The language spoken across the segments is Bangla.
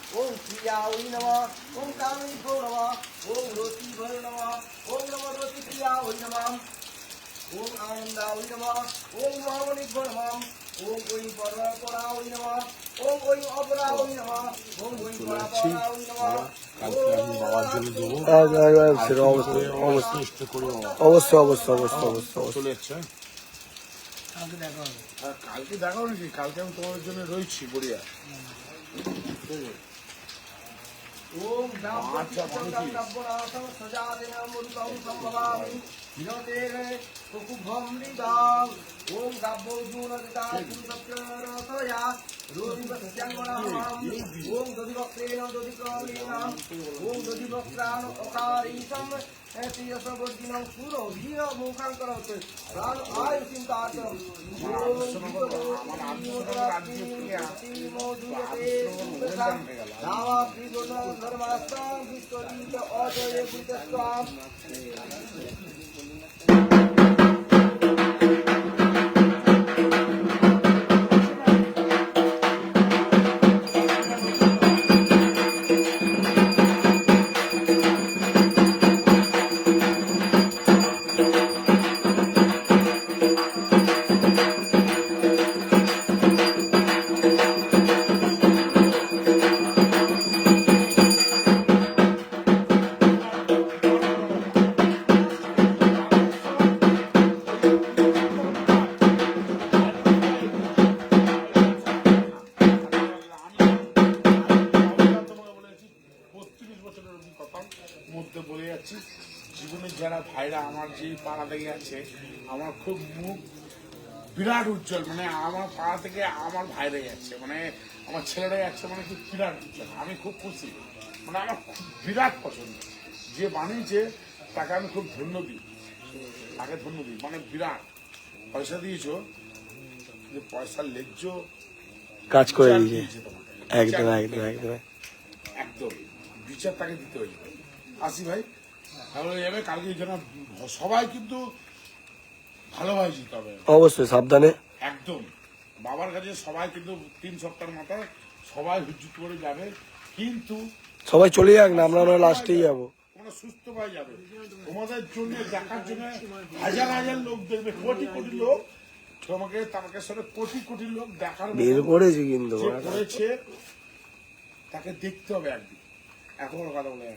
ओम प्रियावै नमः ओम कामिनीभ्यो नमः ओम रोचिभ्यो नमः ओम नमो रोचिप्रियावै नमः ओम आनन्दावै नमः ओम महामणिभ्यो नमः ओम ओं परपरावै नमः ओम ओं अपरावै नमः ओम ओं परापरावै नमः। কালকে আমি বাবার জন্য দেবো। অবশ্যই চলে যাচ্ছে। কালকে দেখা হবে নাকি? কালকে আমি তোমাদের জন্য রয়েছি বড়িয়া। ओम ब्राह्मणं सजादिनमृतं संभवामि विनोदेवे कुकुभमृताम् ओम गावोजूनदितासुसप्तरसया रोदिवस्याङ्गणहम् ओम दधिवक्त्रेण दधिक्रमेण ओम दधिवक्त्राण अकारीशम् एतियसवर्जिनं सुरभियमुखं करोति प्राण आयुषिन्ताचम् धर्मास्तां विश्वजीत अजय बुद्धस्वाम। মধ্যে বলে যাচ্ছি, জীবনের যারা ভাইরা আমার যে পাড়া থেকে আছে, আমার খুব মুখ বিরাট উজ্জ্বল। মানে আমার পাড়া থেকে আমার ভাইরাই যাচ্ছে, মানে আমার ছেলেরাই যাচ্ছে, মানে খুব বিরাট উজ্জ্বল। আমি খুব খুশি, মানে আমার খুব বিরাট পছন্দ। যে বানিয়েছে তাকে আমি খুব ধন্য দিই, তাকে ধন্য দিই। মানে বিরাট পয়সা দিয়েছো, যে পয়সার লেজ্জ কাজ করে দিয়েছে। তোমাকে একদম একদম একদম একদম বিচার তাকে দিতে হইবে। আসি ভাই, ভালো হয়ে যাবে। কালকে যেন সবাই কিন্তু ভালোভাবে যেতে হবে, অবশ্যই সাবধানে। একদম বাবার কাছে সবাই কিন্তু 3 সপ্তাহের মাথায় সবাই হুজ্জুত করে যাবে, কিন্তু সবাই চলে যাক না, আমরা লাস্টেই যাবো। তোমরা সুস্থ পাই যাবে। তোমাদের জন্য দেখার জন্য হাজার হাজার লোক দেখবে, কোটি কোটি লোক তোমাকে, তার সাথে কোটি কোটি লোক দেখার বের করেছি কিন্তু যে করেছে তাকে দেখতে হবে একদিন। এখন কথা বলে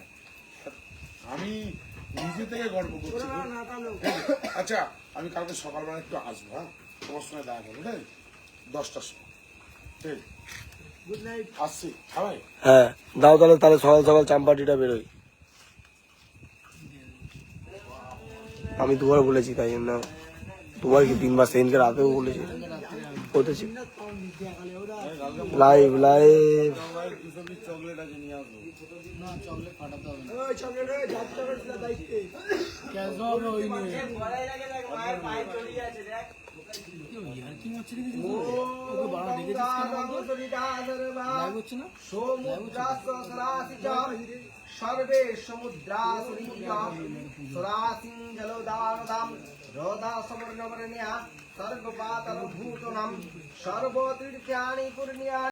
আমি নিজে থেকে গর্ব করছি। আচ্ছা, আমি কালকে সকালবেলা একটু আসবো, হ্যাঁ তোমার সঙ্গে দেখা করবো, ঠিক 10টার সময়, ঠিক আসছি। সবাই হ্যাঁ দাও, তাহলে তাহলে সকাল সকাল চাম্পাটিটা বেরোই। আমি দুবার বলেছি, তাই জন্য দুবার কি 3 বার, সেদিনকে রাতেও বলেছি, বলতেছি লাইভ লাইভ। চকলেট আছে, নিয়ে আসবো। चॉकलेट फाटाते হবে না। ওই চকলেট ওই ঝাপ চকলেট ছিল দাইতে কেন হবে ওই নিয়ে বলাই লাগে দেখ মায়ের পায়ে চড়ি আছে দেখ কি ইয়ার কি হচ্ছে রে কিছু ওকে বাড়া দেখেছিস কেন বলতো লাইভ হচ্ছে না সমুদ্রাস সরাসিজাম সর্বে সমুদ্রাস রিজাম সরাসিং জলদানদাম রোদা সমর্ণবরণ্যা সর্বপাতল ভূতনাম সর্বতীর্থ্যানি পুণ্যানি।